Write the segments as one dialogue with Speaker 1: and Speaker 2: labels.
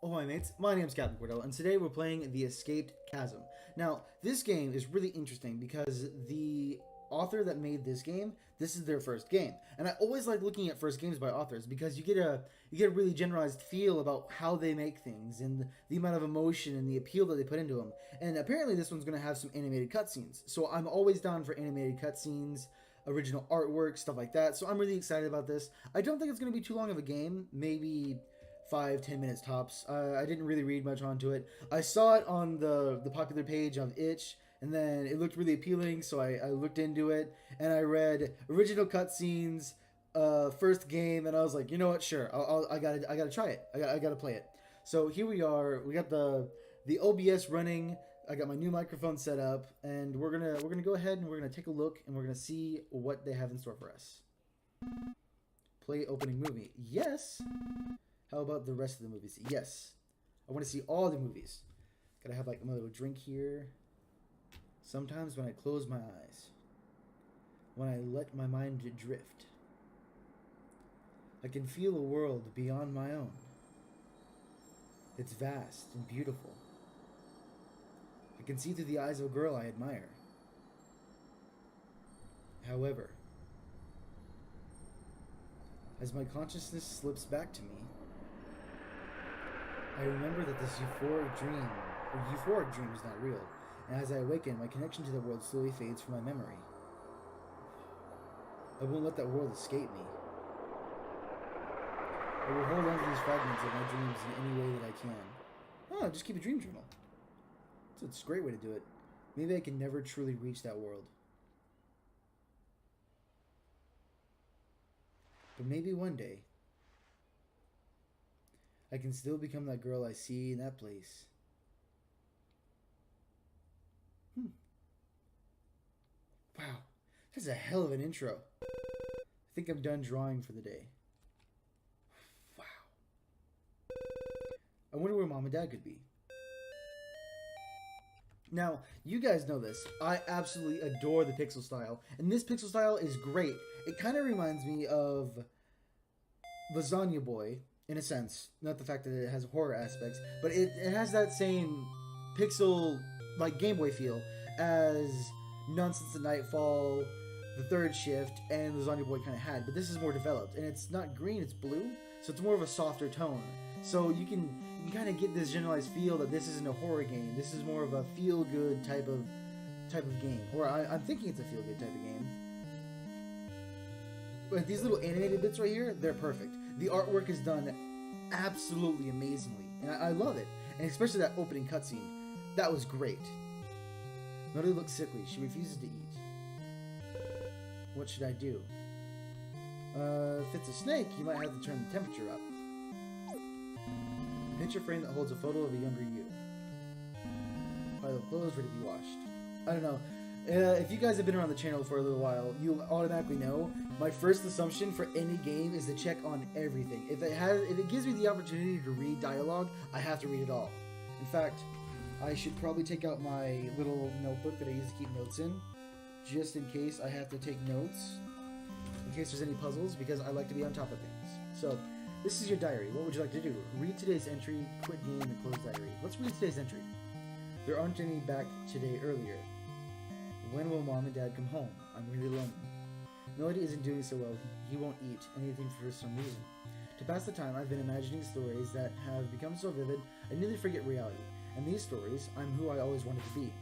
Speaker 1: Ahoy mates, my name's Captain Cordell, and today we're playing the Escaped Chasm. Now, this game is really interesting because the author that made this game, this is their first game. And I always like looking at first games by authors because you get a really generalized feel about how they make things and the amount of emotion and the appeal that they put into them. And apparently this one's going to have some animated cutscenes. So I'm always down for animated cutscenes, original artwork, stuff like that. So I'm really excited about this. I don't think it's going to be too long of a game, maybe 5-10 minutes tops. I didn't really read much onto it. I saw it on the popular page of Itch, and then it looked really appealing, so I looked into it, and I read original cutscenes, first game, and I was like, you know what, sure, I gotta try it. I gotta play it. So here we are. We got the OBS running. I got my new microphone set up, and we're gonna go ahead and we're gonna take a look, and we're gonna see what they have in store for us. Play opening movie. Yes. How about the rest of the movies? Yes. I want to see all the movies. Gotta have like my little drink here. Sometimes when I close my eyes, when I let my mind drift, I can feel a world beyond my own. It's vast and beautiful. I can see through the eyes of a girl I admire. However, as my consciousness slips back to me, I remember that this euphoric dream is not real, and as I awaken, my connection to the world slowly fades from my memory. I won't let that world escape me. I will hold on to these fragments of my dreams in any way that I can. Oh, just keep a dream journal. So it's a great way to do it. Maybe I can never truly reach that world. But maybe one day, I can still become that girl I see in that place. Wow, that's a hell of an intro. I think I'm done drawing for the day. Wow. I wonder where Mom and Dad could be. Now, you guys know this. I absolutely adore the pixel style. And this pixel style is great. It kind of reminds me of Lasagna Boy, in a sense. Not the fact that it has horror aspects, but it has that same pixel, like, Game Boy feel as Nonsense at Nightfall, The Third Shift, and Lasagna Boy kind of had. But this is more developed. And it's not green, it's blue. So it's more of a softer tone. So you can kind of get this generalized feel that this isn't a horror game. This is more of a feel-good type of game. Or I'm thinking it's a feel-good type of game. But these little animated bits right here, they're perfect. The artwork is done absolutely amazingly. And I love it. And especially that opening cutscene. That was great. Melody looks sickly. She refuses to eat. What should I do? If it's a snake, you might have to turn the temperature up. Picture frame that holds a photo of a younger you. Pile of clothes ready to be washed. I don't know. If you guys have been around the channel for a little while, you automatically know my first assumption for any game is to check on everything. If it gives me the opportunity to read dialogue, I have to read it all. In fact, I should probably take out my little notebook that I use to keep notes in, just in case I have to take notes, in case there's any puzzles, because I like to be on top of things. So, this is your diary. What would you like to do? Read today's entry, quit game, and close diary. Let's read today's entry. There aren't any back today earlier. When will Mom and Dad come home? I'm really lonely. Melody isn't doing so well. He won't eat anything for some reason. To pass the time, I've been imagining stories that have become so vivid, I nearly forget reality. And these stories, I'm who I always wanted to be.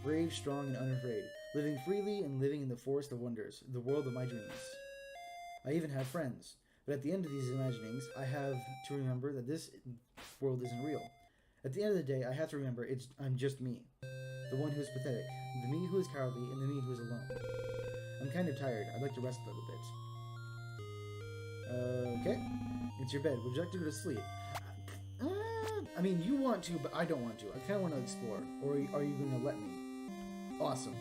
Speaker 1: Brave, strong, and unafraid. Living freely and living in the forest of wonders. The world of my dreams. I even have friends. But at the end of these imaginings, I have to remember that this world isn't real. At the end of the day, I have to remember I'm just me. The one who is pathetic. The me who is cowardly, and the me who is alone. I'm kind of tired. I'd like to rest a little bit. Okay. It's your bed. Would you like to go to sleep? I mean, you want to, but I don't want to. I kind of want to explore. Or are you going to let me? Awesome.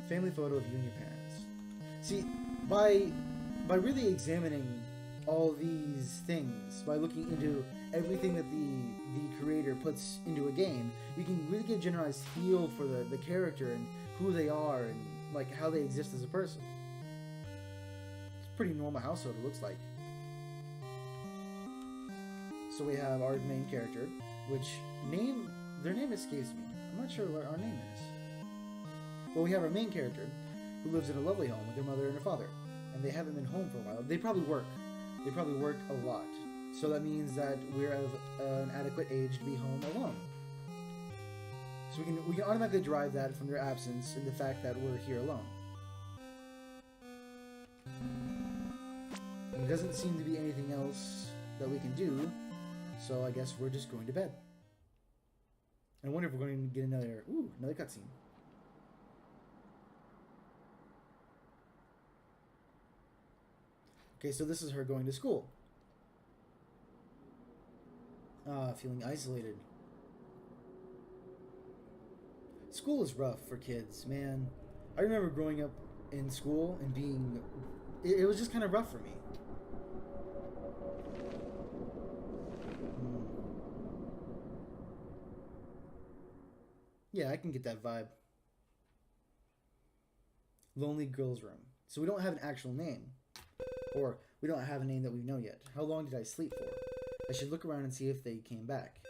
Speaker 1: Family photo of you and your parents. See, by really examining all these things, by looking into everything that the creator puts into a game, you can really get a generalized feel for the character and who they are and like how they exist as a person. It's a pretty normal household, it looks like. So we have our main character, which their name escapes me. I'm not sure what our name is. Well, we have our main character, who lives in a lovely home with their mother and her father, and they haven't been home for a while. They probably work. They probably work a lot. So that means that we're of an adequate age to be home alone. So we can automatically derive that from their absence and the fact that we're here alone. And there doesn't seem to be anything else that we can do, so I guess we're just going to bed. And I wonder if we're going to get another cutscene. Okay, so this is her going to school. Feeling isolated. School is rough for kids, man. I remember growing up in school and being... It was just kind of rough for me. Yeah, I can get that vibe. Lonely girl's room. So we don't have an actual name. Or we don't have a name that we know yet. How long did I sleep for? I should look around and see if they came back.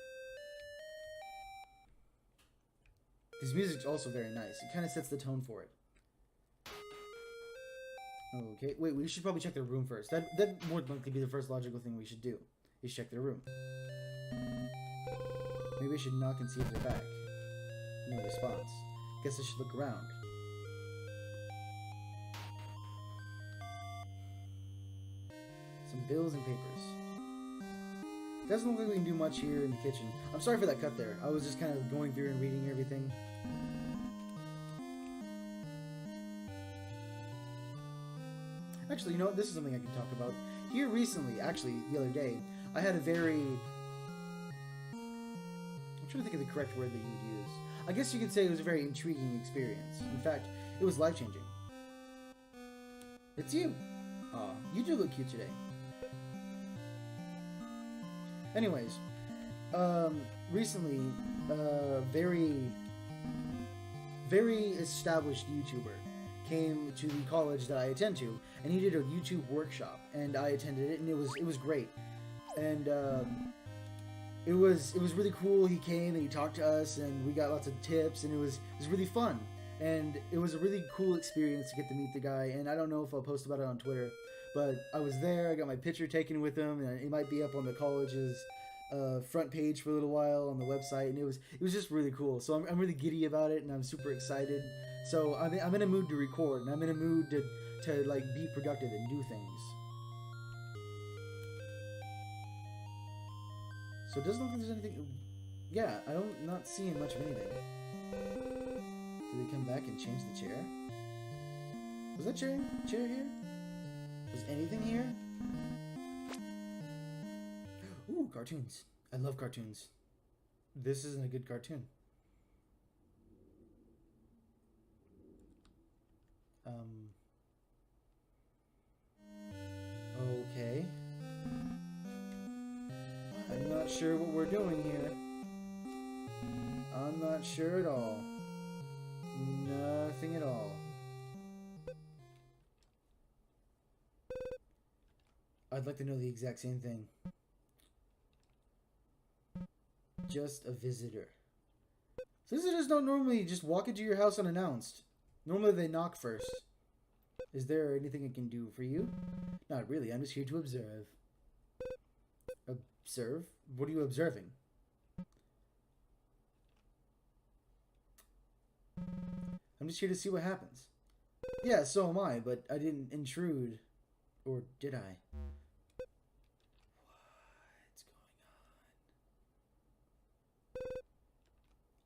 Speaker 1: This music's also very nice. It kind of sets the tone for it. Okay, wait, we should probably check their room first. That'd more than likely be the first logical thing we should do, is check their room. Maybe I should knock and see if they're back. No response. Guess I should look around. Some bills and papers. Doesn't look like we can do much here in the kitchen. I'm sorry for that cut there. I was just kind of going through and reading everything. Actually, you know what? This is something I can talk about. Here recently, actually, the other day, I had a very... I'm trying to think of the correct word that you would use. I guess you could say it was a very intriguing experience. In fact, it was life-changing. It's you. Aw, you do look cute today. Anyways, recently, very established YouTuber came to the college that I attend to, and he did a YouTube workshop, and I attended it, and it was great, and it was really cool. He came and he talked to us, and we got lots of tips, and it was really fun, and it was a really cool experience to get to meet the guy. And I don't know if I'll post about it on Twitter, but I was there. I got my picture taken with him, and it might be up on the college's front page for a little while on the website, and it was just really cool. So I'm really giddy about it, and I'm super excited. So I'm in a mood to record, and I'm in a mood to like be productive and do things. So it doesn't look like there's anything. Yeah, not seeing much of anything. Did they come back and change the chair? Was that chair here? Was anything here? Ooh, cartoons. I love cartoons. This isn't a good cartoon. Okay. I'm not sure what we're doing here. I'm not sure at all. Nothing at all. I'd like to know the exact same thing. Just a visitor. Visitors don't normally just walk into your house unannounced. Normally they knock first. Is there anything I can do for you? Not really, I'm just here to observe. Observe? What are you observing? I'm just here to see what happens. Yeah, so am I, but I didn't intrude. Or did I? What's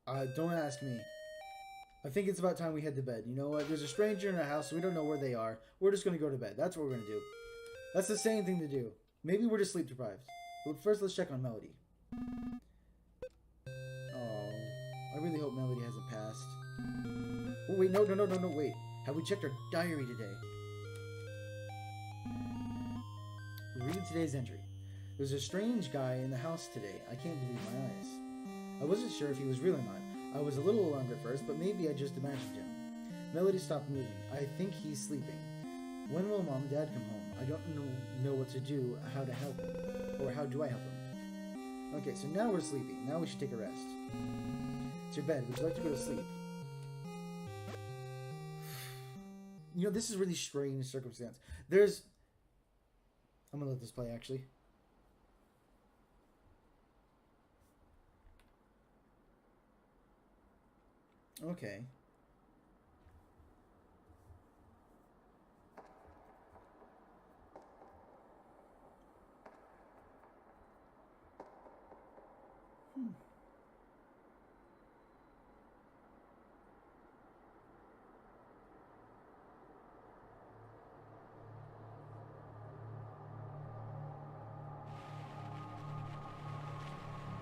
Speaker 1: going on? Don't ask me. I think it's about time we head to bed. You know what? There's a stranger in our house, so we don't know where they are. We're just going to go to bed. That's what we're going to do. That's the same thing to do. Maybe we're just sleep deprived. But first, let's check on Melody. Oh, I really hope Melody hasn't passed. Oh, wait, no, wait. Have we checked our diary today? Read today's entry. There's a strange guy in the house today. I can't believe my eyes. I wasn't sure if he was real or not. I was a little alarmed at first, but maybe I just imagined him. Melody stopped moving. I think he's sleeping. When will Mom and Dad come home? I don't know what to do, how to help him. Or how do I help him? Okay, so now we're sleeping. Now we should take a rest. It's your bed. Would you like to go to sleep? You know, this is really strange circumstance. There's... I'm gonna let this play, actually. Okay.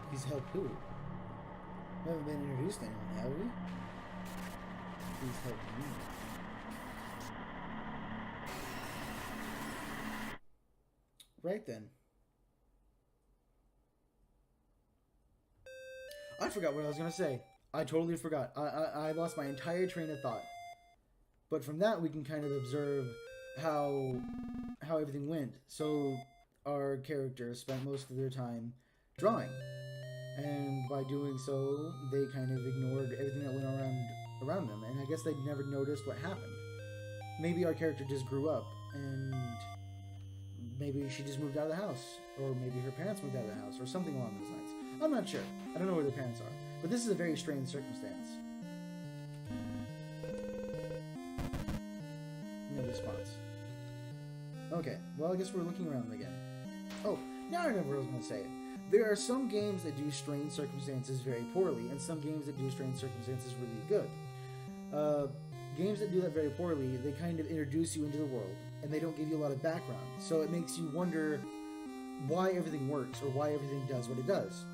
Speaker 1: Please help who? We haven't been introduced to anyone, have we? Please help me. Right then. I forgot what I was gonna say. I totally forgot. I lost my entire train of thought. But from that we can kind of observe how everything went. So our characters spent most of their time drawing. And by doing so, they kind of ignored everything that went around them. And I guess they never noticed what happened. Maybe our character just grew up, and maybe she just moved out of the house. Or maybe her parents moved out of the house, or something along those lines. I'm not sure. I don't know where their parents are. But this is a very strange circumstance. No response. Okay, well I guess we're looking around again. Oh, now I remember what I was going to say. There are some games that do strange circumstances very poorly, and some games that do strange circumstances really good. Games that do that very poorly, they kind of introduce you into the world, and they don't give you a lot of background. So it makes you wonder why everything works, or why everything does what it does.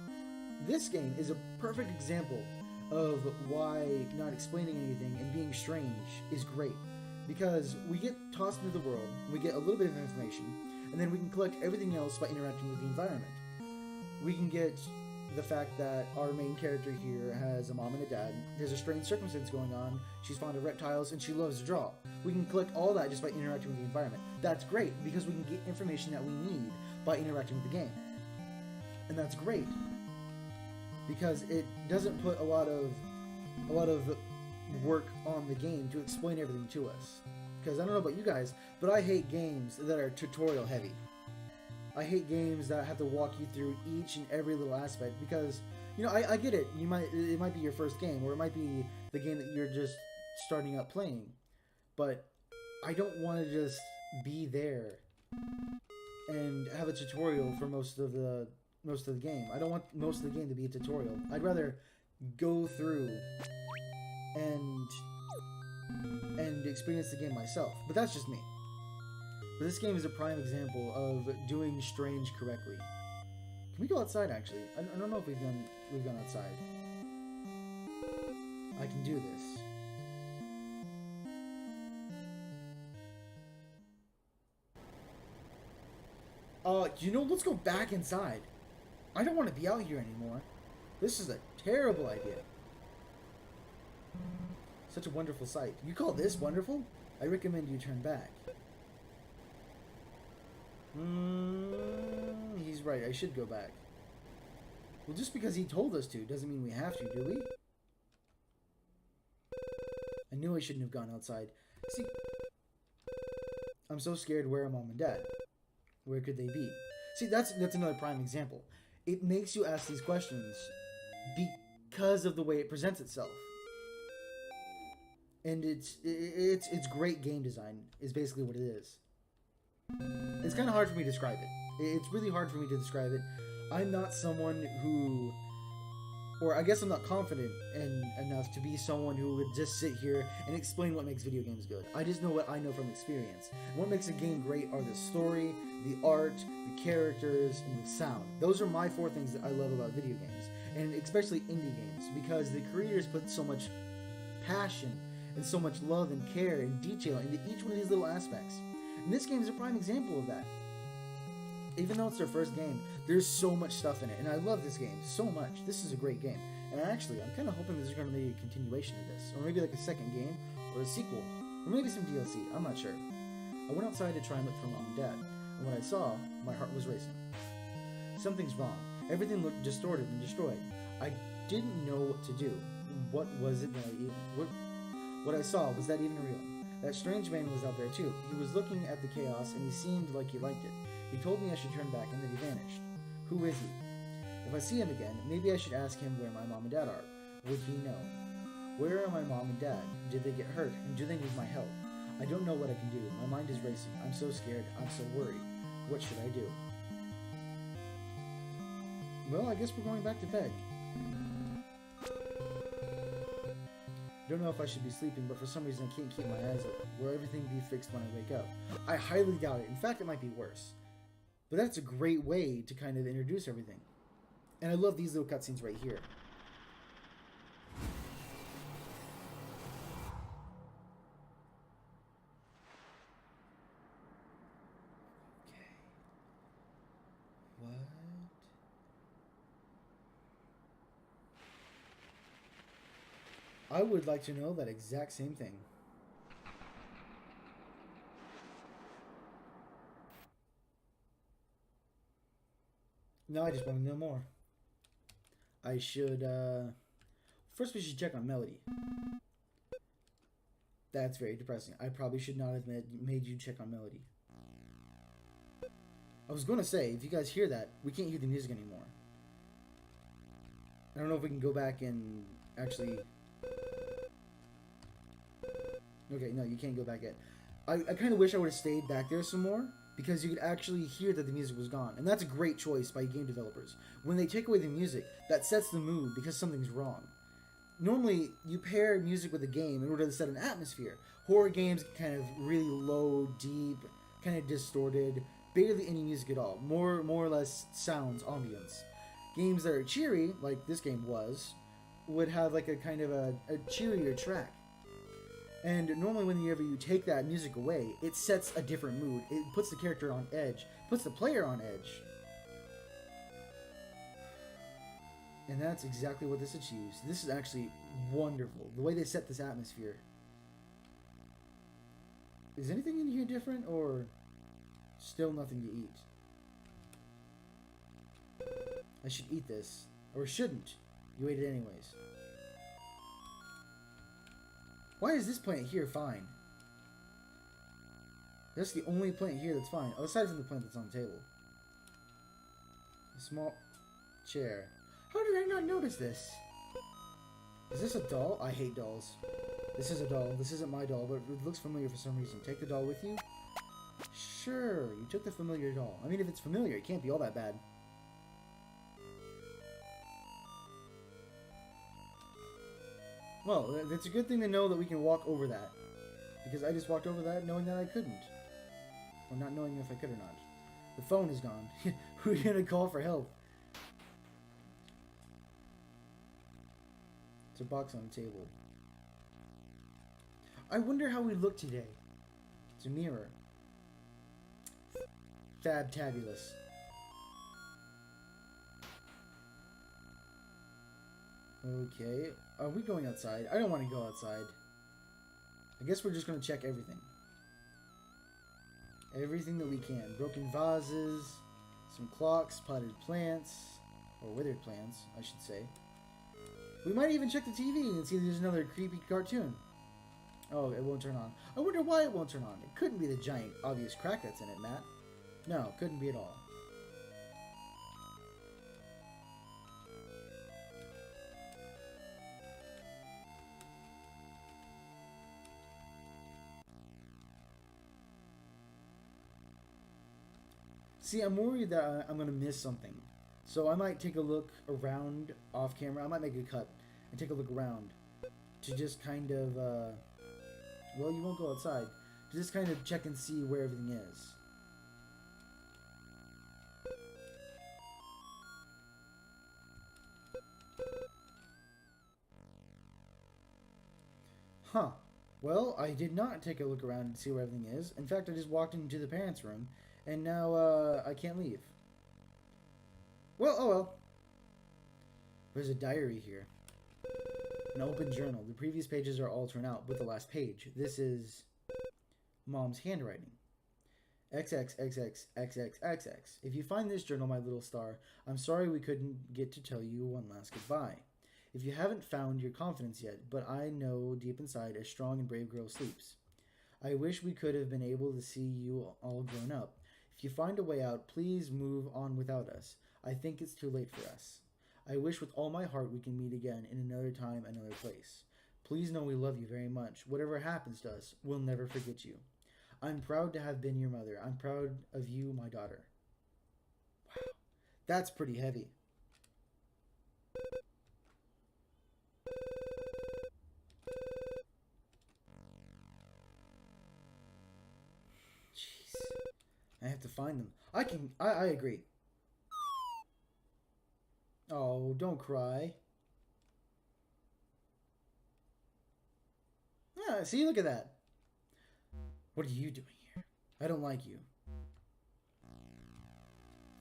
Speaker 1: This game is a perfect example of why not explaining anything and being strange is great. Because we get tossed into the world, we get a little bit of information, and then we can collect everything else by interacting with the environment. We can get the fact that our main character here has a mom and a dad. There's a strange circumstance going on. She's fond of reptiles and she loves to draw. We can collect all that just by interacting with the environment. That's great because we can get information that we need by interacting with the game. And that's great because it doesn't put a lot of work on the game to explain everything to us. Because I don't know about you guys, but I hate games that are tutorial heavy. I hate games that have to walk you through each and every little aspect because, you know, I get it. It might be your first game, or it might be the game that you're just starting up playing. But I don't want to just be there and have a tutorial for most of the game. I don't want most of the game to be a tutorial. I'd rather go through and experience the game myself. But that's just me. But this game is a prime example of doing strange correctly. Can we go outside, actually? I don't know if we've gone outside. I can do this. You know, let's go back inside. I don't want to be out here anymore. This is a terrible idea. Such a wonderful sight. You call this wonderful? I recommend you turn back. He's right. I should go back. Well, just because he told us to doesn't mean we have to, do we? I knew I shouldn't have gone outside. See, I'm so scared. Where are Mom and Dad? Where could they be? See, that's another prime example. It makes you ask these questions because of the way it presents itself. And it's great game design is basically what it is. It's kind of hard for me to describe it. It's really hard for me to describe it. I'm not someone who, or I guess I'm not confident enough to be someone who would just sit here and explain what makes video games good. I just know what I know from experience. And what makes a game great are the story, the art, the characters, and the sound. Those are my 4 things that I love about video games, and especially indie games, because the creators put so much passion and so much love and care and detail into each one of these little aspects. And this game is a prime example of that. Even though it's their first game, there's so much stuff in it. And I love this game so much. This is a great game. And actually, I'm kind of hoping there's going to be a continuation of this. Or maybe like a second game, or a sequel. Or maybe some DLC. I'm not sure. I went outside to try and look for Mom and Dad. And when I saw, my heart was racing. Something's wrong. Everything looked distorted and destroyed. I didn't know what to do. What was it that what I saw, was that even real? That strange man was out there too. He was looking at the chaos and he seemed like he liked it. He told me I should turn back and then he vanished. Who is he? If I see him again, maybe I should ask him where my mom and dad are. Would he know? Where are my mom and dad? Did they get hurt? And do they need my help? I don't know what I can do. My mind is racing. I'm so scared. I'm so worried. What should I do? Well, I guess we're going back to bed. Don't know if I should be sleeping, but for some reason I can't keep my eyes open. Will everything be fixed when I wake up? I highly doubt it. In fact, it might be worse. But that's a great way to kind of introduce everything. And I love these little cutscenes right here. Okay. What? I would like to know that exact same thing. No, I just want to know more. I should, first we should check on Melody. That's very depressing. I probably should not have made you check on Melody. I was going to say, if you guys hear that, we can't hear the music anymore. I don't know if we can go back and actually... Okay, no, you can't go back yet. I kind of wish I would have stayed back there some more, because you could actually hear that the music was gone. And that's a great choice by game developers. When they take away the music, that sets the mood because something's wrong. Normally, you pair music with a game in order to set an atmosphere. Horror games kind of really low, deep, kind of distorted, barely any music at all. More or less sounds, ambience. Games that are cheery, like this game was, would have like a kind of a cheerier track. And normally whenever you take that music away, it sets a different mood. It puts the character on edge, puts the player on edge. And that's exactly what this achieves. This is actually wonderful, the way they set this atmosphere. Is anything in here different, or still nothing to eat? I should eat this, or shouldn't. You ate it anyways. Why is this plant here fine? That's the only plant here that's fine, aside from the plant that's on the table. A small chair. How did I not notice this? Is this a doll? I hate dolls. This is a doll. This isn't my doll, but it looks familiar for some reason. Take the doll with you? Sure, you took the familiar doll. I mean, if it's familiar, it can't be all that bad. Well, it's a good thing to know that we can walk over that. Because I just walked over that knowing that I couldn't. Or not knowing if I could or not. The phone is gone. Who are you going to call for help? It's a box on the table. I wonder how we look today. It's a mirror. Fabtabulous. Okay. Are we going outside? I don't want to go outside. I guess we're just going to check everything. Everything that we can. Broken vases, some clocks, potted plants, or withered plants, I should say. We might even check the TV and see if there's another creepy cartoon. Oh, it won't turn on. I wonder why it won't turn on. It couldn't be the giant, obvious crack that's in it, Matt. No, couldn't be at all. See, I'm worried that I'm going to miss something. So I might take a look around off camera. I might make a cut and take a look around to just kind of, well, you won't go outside. To just kind of check and see where everything is. Huh. Well, I did not take a look around and see where everything is. In fact, I just walked into the parents' room, and now I can't leave. Well, oh well. There's a diary here. An open journal. The previous pages are all torn out, but the last page. This is Mom's handwriting. XXXXXXXX. If you find this journal, my little star, I'm sorry we couldn't get to tell you one last goodbye. If you haven't found your confidence yet, but I know deep inside a strong and brave girl sleeps. I wish we could have been able to see you all grown up. If you find a way out, please move on without us. I think it's too late for us. I wish with all my heart we can meet again in another time, another place. Please know we love you very much. Whatever happens to us, we'll never forget you. I'm proud to have been your mother. I'm proud of you, my daughter. Wow. That's pretty heavy. Jeez. I have to find them. I agree. Oh, don't cry. Yeah, see, look at that. What are you doing here? I don't like you.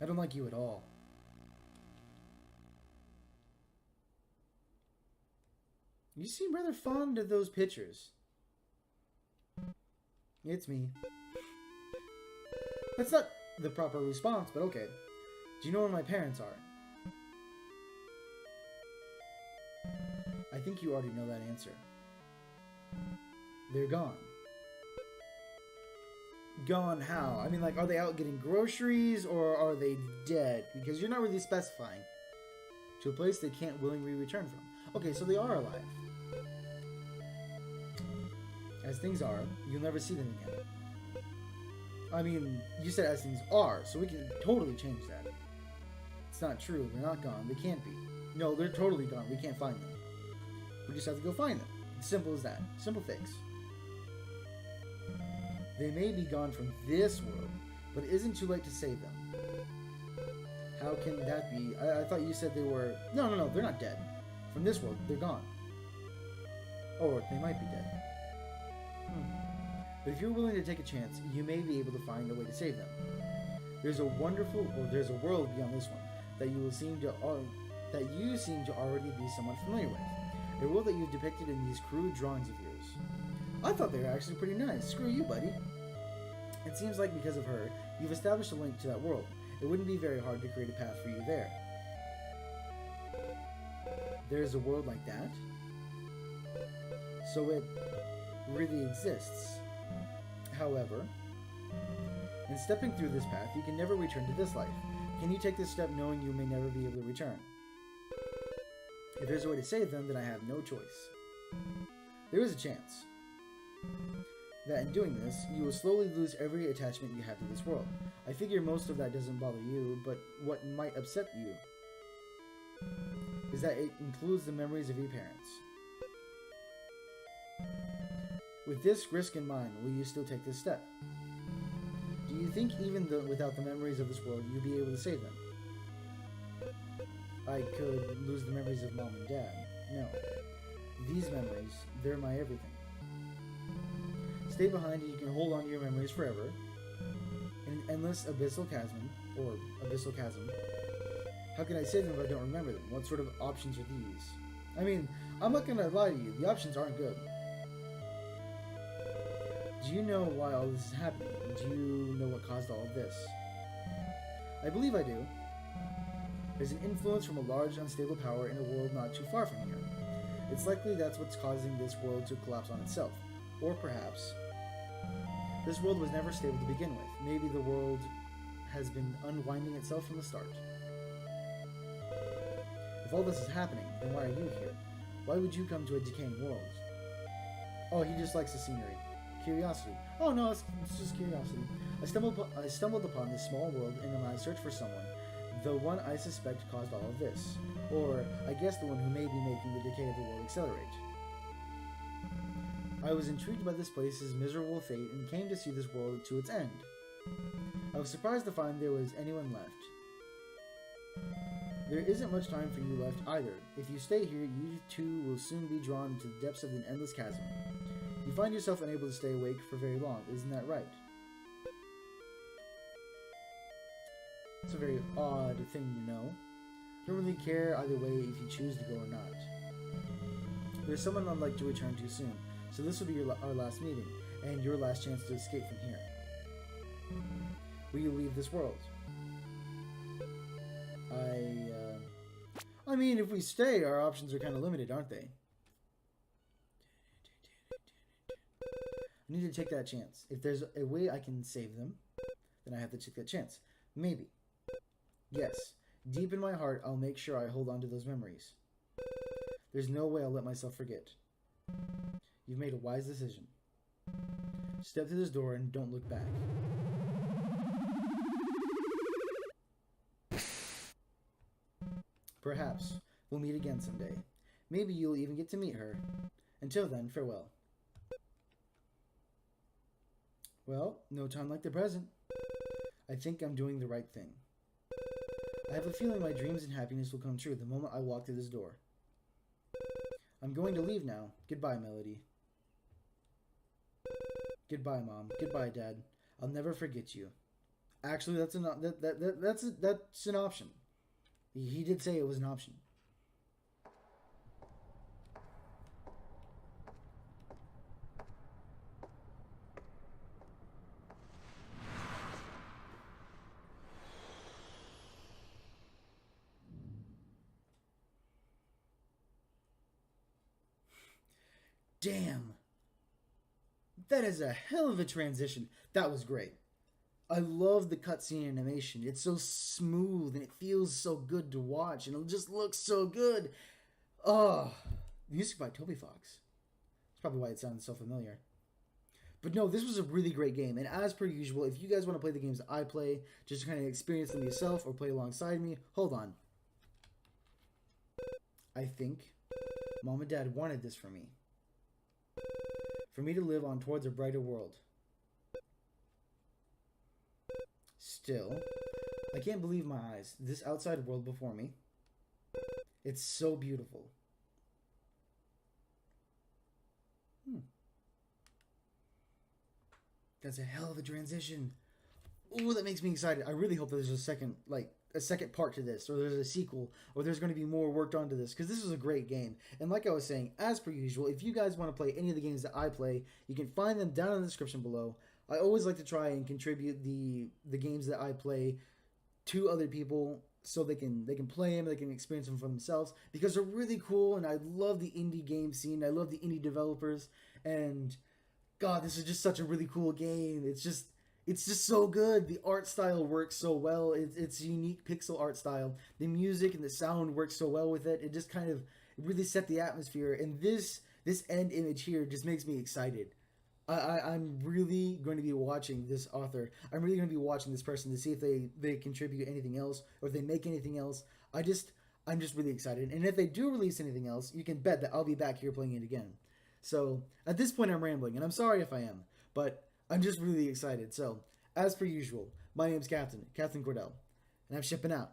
Speaker 1: I don't like you at all. You seem rather fond of those pictures. It's me. That's not the proper response, but okay. Do you know where my parents are? I think you already know that answer. They're gone. Gone how? I mean, like, are they out getting groceries or are they dead? Because you're not really specifying. To a place they can't willingly return from. Okay, so they are alive. As things are, you'll never see them again. I mean, you said as things are, so we can totally change that. It's not true. They're not gone. They can't be. No, they're totally gone. We can't find them. We just have to go find them. Simple as that. Simple fix. They may be gone from this world, but it isn't too late to save them. How can that be? I thought you said they were... No, they're not dead. From this world, they're gone. Or they might be dead. But if you're willing to take a chance, you may be able to find a way to save them. There's a world beyond this one that you seem to already be somewhat familiar with. A world that you've depicted in these crude drawings of yours. I thought they were actually pretty nice. Screw you, buddy. It seems like because of her, you've established a link to that world. It wouldn't be very hard to create a path for you there. There's a world like that? So it really exists. However, in stepping through this path, you can never return to this life. Can you take this step knowing you may never be able to return? If there's a way to save them, then I have no choice. There is a chance that in doing this, you will slowly lose every attachment you have to this world. I figure most of that doesn't bother you, but what might upset you is that it includes the memories of your parents. With this risk in mind, will you still take this step? Do you think even without the memories of this world, you'll be able to save them? I could lose the memories of Mom and Dad. No. These memories, they're my everything. Stay behind and you can hold on to your memories forever. In an endless abyssal chasm, how can I save them if I don't remember them? What sort of options are these? I mean, I'm not gonna lie to you, the options aren't good. Do you know why all this is happening? Do you know what caused all of this? I believe I do. There's an influence from a large, unstable power in a world not too far from here. It's likely that's what's causing this world to collapse on itself. Or perhaps, this world was never stable to begin with. Maybe the world has been unwinding itself from the start. If all this is happening, then why are you here? Why would you come to a decaying world? Oh, he just likes the scenery. Curiosity. Oh no, it's just curiosity. I stumbled upon this small world in my search for someone. The one I suspect caused all of this. Or, I guess the one who may be making the decay of the world accelerate. I was intrigued by this place's miserable fate and came to see this world to its end. I was surprised to find there was anyone left. There isn't much time for you left either. If you stay here, you too will soon be drawn into the depths of an endless chasm. You find yourself unable to stay awake for very long, isn't that right? It's a very odd thing, you know. Don't really care either way if you choose to go or not. There's someone I'd like to return to soon, so this will be our last meeting, and your last chance to escape from here. Will you leave this world? I mean, if we stay, our options are kind of limited, aren't they? I need to take that chance. If there's a way I can save them, then I have to take that chance. Maybe. Yes. Deep in my heart, I'll make sure I hold on to those memories. There's no way I'll let myself forget. You've made a wise decision. Step through this door and don't look back. Perhaps we'll meet again someday. Maybe you'll even get to meet her. Until then, farewell. Well, no time like the present. I think I'm doing the right thing. I have a feeling my dreams and happiness will come true the moment I walk through this door. I'm going to leave now. Goodbye, Melody. Goodbye, Mom. Goodbye, Dad. I'll never forget you. Actually, that's an option. He did say it was an option. Damn. That is a hell of a transition. That was great. I love the cutscene animation. It's so smooth and it feels so good to watch and it just looks so good. Oh, music by Toby Fox. That's probably why it sounds so familiar. But no, this was a really great game. And as per usual, if you guys want to play the games that I play, just to kind of experience them yourself or play alongside me, hold on. I think Mom and Dad wanted this for me. For me to live on towards a brighter world. Still, I can't believe my eyes. This outside world before me. It's so beautiful. That's a hell of a transition. Ooh, that makes me excited. I really hope there's a second part to this, or there's a sequel, or there's going to be more worked onto this, because this is a great game. And like I was saying, as per usual, if you guys want to play any of the games that I play, you can find them down in the description below. I always like to try and contribute the games that I play to other people so they can play them, they can experience them for themselves, because they're really cool. And I love the indie game scene. I love the indie developers, and God, this is just such a really cool game. It's just so good. The art style works so well. It's a unique pixel art style. The music and the sound works so well with it. It just kind of really set the atmosphere. And this end image here just makes me excited. I'm really going to be watching this author. I'm really going to be watching this person to see if they contribute anything else or if they make anything else. I'm just really excited. And if they do release anything else, you can bet that I'll be back here playing it again. So at this point, I'm rambling, and I'm sorry if I am, but I'm just really excited. So, as per usual, my name's Captain Cordell, and I'm shipping out.